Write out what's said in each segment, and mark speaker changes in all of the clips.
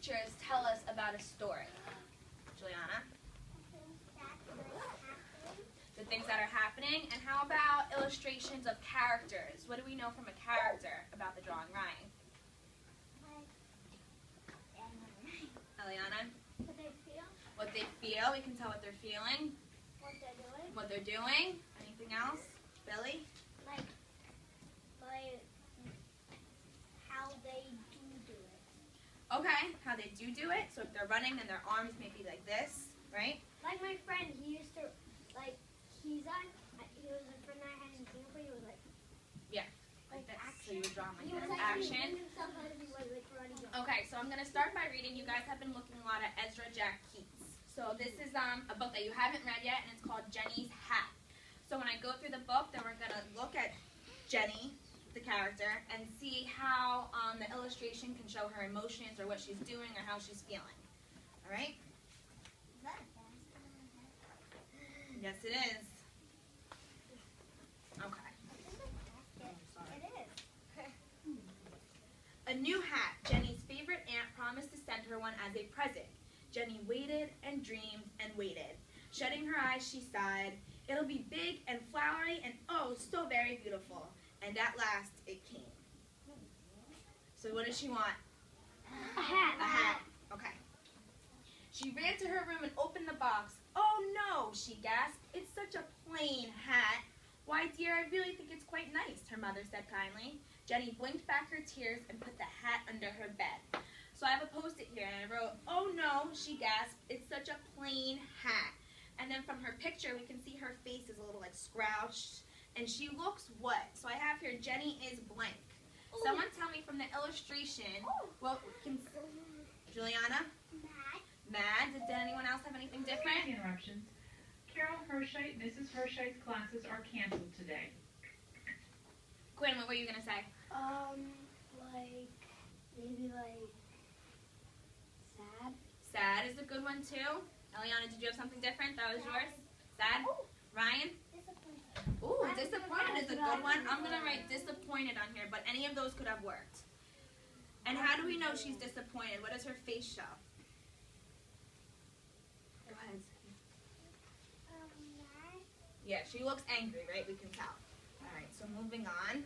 Speaker 1: pictures tell us about a story? Juliana? The things that are happening. And how about illustrations of characters? What do we know from a character about the drawing? Ryan? Eliana?
Speaker 2: What they feel.
Speaker 1: What they feel. We can tell what they're feeling.
Speaker 2: What they're doing.
Speaker 1: What they're doing. Anything else? Billy?
Speaker 2: Like how they do it.
Speaker 1: Okay, how they do it. So if they're running, then their arms may be like this, right?
Speaker 2: Like my friend, he used to, like, he was a friend I had in Singapore, he was like,
Speaker 1: Yeah.
Speaker 2: like
Speaker 1: this.
Speaker 2: action.
Speaker 1: So you would draw them like
Speaker 2: He was
Speaker 1: this.
Speaker 2: actually
Speaker 1: Action.
Speaker 2: doing himself how to be like running.
Speaker 1: Okay, so I'm going to start by reading. You guys have been looking a lot at Ezra Jack Keats. So this is a book that you haven't read yet, and it's called Jenny's Hat. So when I go through the book, then we're going to look at Jenny, the character, and see how the illustration can show her emotions or what she's doing or how she's feeling. All right?
Speaker 2: Is that a basket on my head?
Speaker 1: Yes, it is. Okay.
Speaker 2: It is.
Speaker 1: A new hat. Jenny's favorite aunt promised to send her one as a present. Jenny waited and dreamed and waited. Shutting her eyes, she sighed. It'll be big and flowery and oh, so very beautiful. And at last, it came. So what does she want?
Speaker 2: A hat.
Speaker 1: A hat. Okay. She ran to her room and opened the box. Oh no, she gasped. It's such a plain hat. Why, dear, I really think it's quite nice, her mother said kindly. Jenny blinked back her tears and put the hat under her bed. So I have a Post-it here, and I wrote, oh no, she gasped, it's such a plain hat. And then from her picture, we can see her face is a little like scrouched, and she looks what? So I have here, Jenny is blank.
Speaker 2: Ooh.
Speaker 1: Someone tell me from the illustration, what can, Juliana? Mad. Did anyone else have anything different?
Speaker 3: Interruptions. Carol Hershite, Mrs. Hershite's classes are canceled today.
Speaker 1: Quinn, what were you going to say?
Speaker 2: Like, maybe like, sad.
Speaker 1: Sad is a good one too. Eliana, did you have something different? That was yours? Sad?
Speaker 2: Oh.
Speaker 1: Ryan?
Speaker 2: Disappointed.
Speaker 1: Ooh, disappointed is a good one. I'm going to write disappointed on here, but any of those could have worked. And how do we know she's disappointed? What does her face show? Go ahead. Yeah, she looks angry, right? We can tell. All right, so moving on.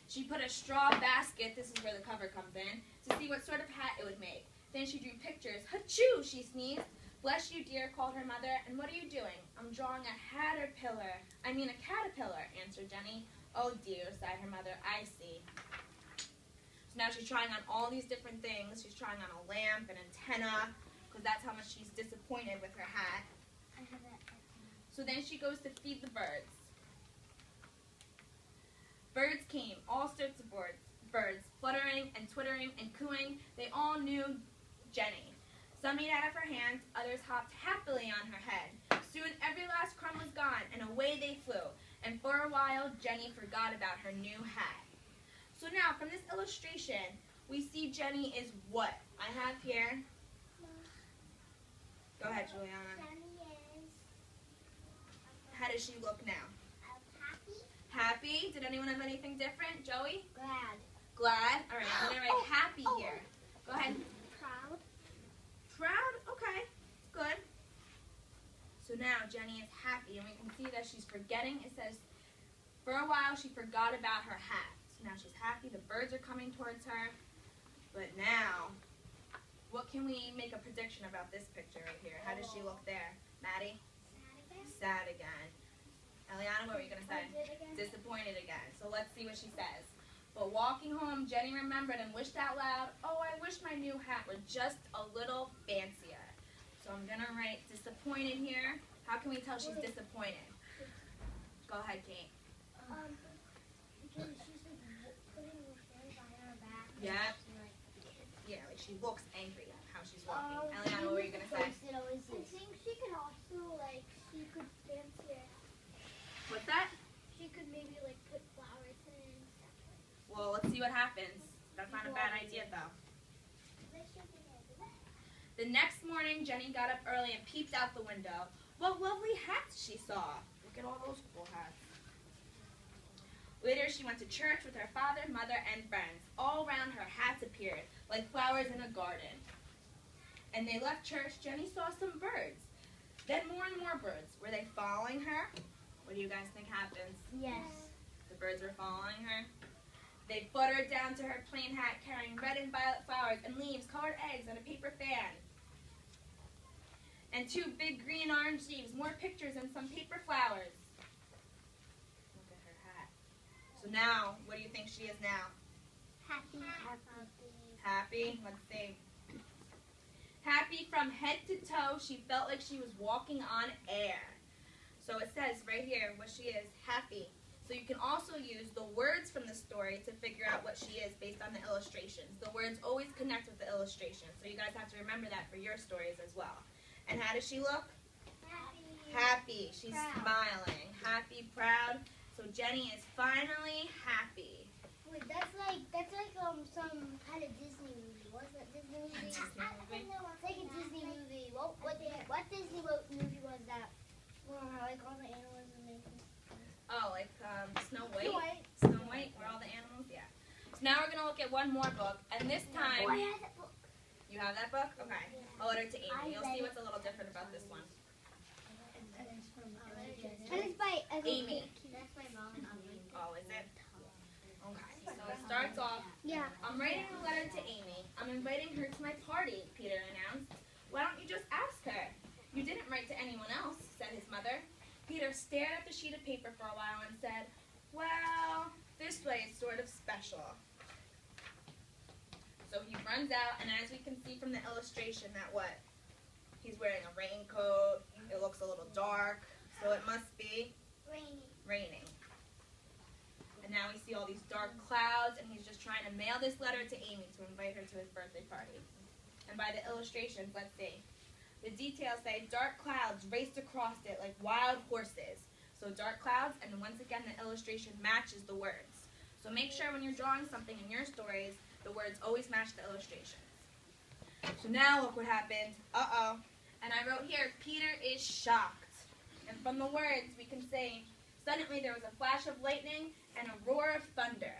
Speaker 1: She put a straw basket, this is where the cover comes in, to see what sort of hat it would make. Then she drew pictures. Hachoo, she sneezed. Bless you, dear, called her mother. And what are you doing? I'm drawing a caterpillar, answered Jenny. Oh dear, sighed her mother. I see. So now she's trying on all these different things. She's trying on a lamp, an antenna, because that's how much she's disappointed with her hat.
Speaker 2: I have that.
Speaker 1: So then she goes to feed the birds. Birds came, all sorts of birds, fluttering and twittering and cooing. They all knew Jenny. Some ate out of her hands, others hopped happily on her head. Soon every last crumb was gone, and away they flew. And for a while, Jenny forgot about her new hat. So now, from this illustration, we see Jenny is what? I have here. Go ahead, Juliana. How does she look now?
Speaker 2: Happy.
Speaker 1: Happy? Did anyone have anything different? Joey?
Speaker 2: Glad.
Speaker 1: Glad? All right, I'm going to write happy here. Go ahead.
Speaker 2: Proud.
Speaker 1: Proud? Okay, good. So now Jenny is happy, and we can see that she's forgetting. It says, for a while she forgot about her hat. So now she's happy. The birds are coming towards her. But now, what can we make a prediction about this picture right here? How does she look there? Maddie? Sad again. Eliana, what were you going to say? Disappointed again. So let's see what she says. But walking home, Jenny remembered and wished out loud, oh, I wish my new hat were just a little fancier. So I'm going to write disappointed here. How can we tell she's disappointed? Go ahead, Kate.
Speaker 2: Because she's like putting her hands behind her back.
Speaker 1: Yeah. Yeah, like she looks angry at how she's walking. Eliana, what were you going to say?
Speaker 2: I think she could also, like, she could fancy it.
Speaker 1: What's that?
Speaker 2: She could maybe, like, put flowers in it and stuff.
Speaker 1: Well, let's see what happens. That's not a bad idea, though. The next morning, Jenny got up early and peeped out the window. What lovely hats she saw. Look at all those cool hats. Later, she went to church with her father, mother, and friends. All around her, hats appeared. like flowers in a garden. And they left church. Jenny saw some birds. Then more and more birds. Were they following her? What do you guys think happens?
Speaker 2: Yes.
Speaker 1: The birds were following her. They fluttered down to her plain hat, carrying red and violet flowers and leaves, colored eggs, and a paper fan. And 2 big green orange leaves, more pictures, and some paper flowers. Look at her hat. So now, what do you think she is now?
Speaker 2: Happy.
Speaker 1: Happy? Let's see. Happy from head to toe, she felt like she was walking on air. So it says right here what she is, happy. So you can also use the words from the story to figure out what she is based on the illustrations. The words always connect with the illustrations, so you guys have to remember that for your stories as well. And how does she look?
Speaker 2: Happy.
Speaker 1: Happy. She's
Speaker 2: Proud.
Speaker 1: smiling. Happy, proud. So Jenny is finally happy.
Speaker 2: Wait, that's like some kind of Disney movie. What's that Disney movie?
Speaker 1: Disney movie?
Speaker 2: It's like a Disney movie. What Disney movie was that? Like all the animals and everything.
Speaker 1: Oh, like Snow White?
Speaker 2: Snow White.
Speaker 1: Snow White, where all the animals? Yeah. So now we're going to look at one more book, and this time...
Speaker 2: Oh, I had that book.
Speaker 1: You have that book? Okay.
Speaker 2: Yeah.
Speaker 1: A Letter to Amy.
Speaker 2: I
Speaker 1: You'll
Speaker 2: read
Speaker 1: see
Speaker 2: it.
Speaker 1: what's a little different about this one.
Speaker 2: And it's by
Speaker 1: Amy.
Speaker 2: That's my mom.
Speaker 1: Oh, is it? Okay. So it starts off,
Speaker 2: Yeah.
Speaker 1: I'm writing a letter to Amy. I'm inviting her to my party, Peter announced. Why don't you just ask her? You didn't write to anyone else, said his mother. Peter stared at the sheet of paper for a while and said, well, this way it's sort of special. So he runs out, and as we can see from the illustration, that what? He's wearing a raincoat. It looks a little dark, so it must be raining. And now we see all these dark clouds, and he's just trying to mail this letter to Amy to invite her to his birthday party. And by the illustrations, let's see. The details say dark clouds raced across it like wild horses. So dark clouds, and once again the illustration matches the words. So make sure when you're drawing something in your stories, the words always match the illustrations. So now look what happened. Uh-oh. And I wrote here, Peter is shocked. And from the words we can say, suddenly there was a flash of lightning and a roar of thunder.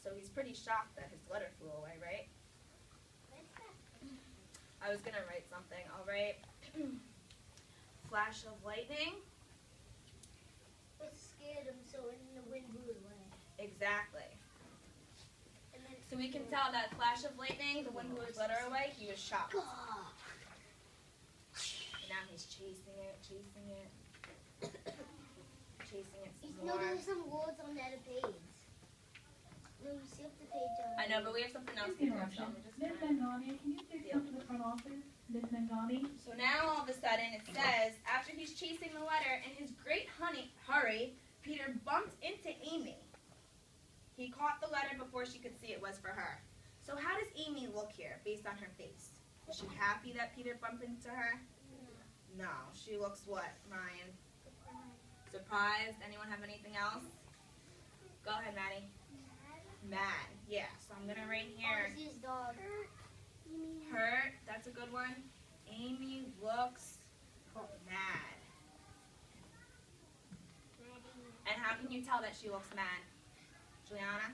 Speaker 1: So he's pretty shocked that his letter flew away, right? I was going to write something. I'll write flash of lightning.
Speaker 2: It scared him, so the wind blew it away.
Speaker 1: Exactly.
Speaker 2: And then
Speaker 1: So we can tell that flash of lightning, the wind blew his letter away, he was shocked. And now he's chasing it some
Speaker 2: No,
Speaker 1: more.
Speaker 2: there's some words on the other page. No, you see up the page.
Speaker 1: I know, but we have something else to do. So I'm just
Speaker 3: Ms.
Speaker 1: gonna...
Speaker 3: Mangani, can you please come to the front office? Ms. Mangani?
Speaker 1: So now all of a sudden it says, after he's chasing the letter, in his great hurry, Peter bumped into Amy. He caught the letter before she could see it was for her. So how does Amy look here, based on her face? Is she happy that Peter bumped into her? No. She looks what, Ryan? Surprised? Anyone have anything else? Go ahead, Maddie. Mad. Yeah, so I'm going to write here.
Speaker 2: Oh, his dog.
Speaker 1: Hurt. That's a good one. Amy looks mad. And how can you tell that she looks mad? Juliana?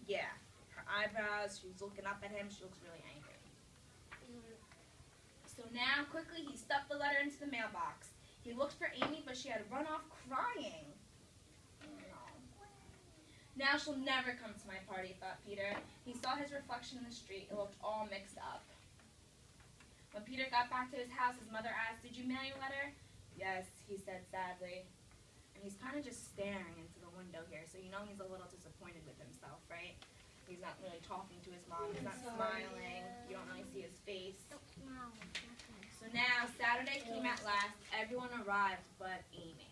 Speaker 1: Yeah. Her eyebrows, she's looking up at him, she looks really angry. So now, quickly, he stuffed the letter into the mailbox. He looked for Amy, but she had run off crying. Now she'll never come to my party, thought Peter. He saw his reflection in the street. It looked all mixed up. When Peter got back to his house, his mother asked, "Did you mail your letter?" "Yes," he said sadly. And he's kind of just staring into the window here, so you know he's a little disappointed with himself, right? He's not really talking to his mom. He's not smiling. You don't really see his face. So now, Saturday came at last. Everyone arrived but Amy.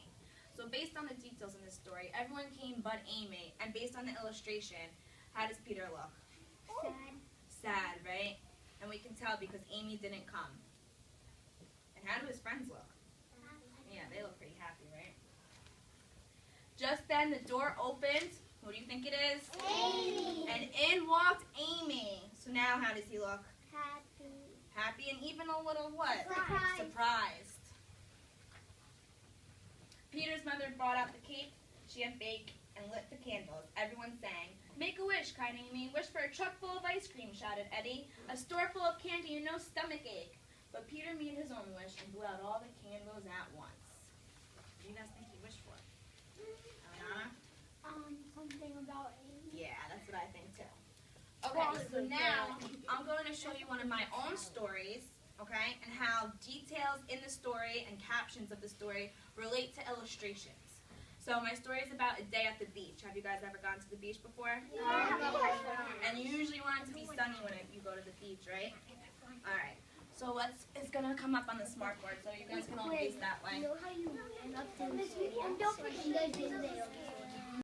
Speaker 1: So based on the details in this story, everyone came but Amy. And based on the illustration, how does Peter look?
Speaker 2: Sad.
Speaker 1: Sad, right? And we can tell because Amy didn't come. And how do his friends look? Yeah, they look pretty happy, right? Just then the door opened. What do you think it is?
Speaker 2: Amy.
Speaker 1: And in walked Amy. So now how does he look?
Speaker 2: Happy.
Speaker 1: Happy and even a little what?
Speaker 2: Surprised.
Speaker 1: Surprised. Peter's mother brought out the cake she had baked and lit the candles. Everyone sang, Make a wish, cried Amy. Wish for a truck full of ice cream, shouted Eddie. A store full of candy and no stomach ache. But Peter made his own wish and blew out all the candles at once. What do you guys think he wished for? Eliana?
Speaker 2: Something about Amy.
Speaker 1: Yeah, that's what I think too. Okay, so now I'm going to show you one of my own stories, okay, and how details in the story and captions of the story relate to illustrations. So my story is about a day at the beach. Have you guys ever gone to the beach before?
Speaker 2: Yeah.
Speaker 1: And you usually want it to be sunny when you go to the beach, right? All right. So it's going to come up on the smart board, so you guys can all face that way.
Speaker 2: You know how you end up doing and don't forget you guys did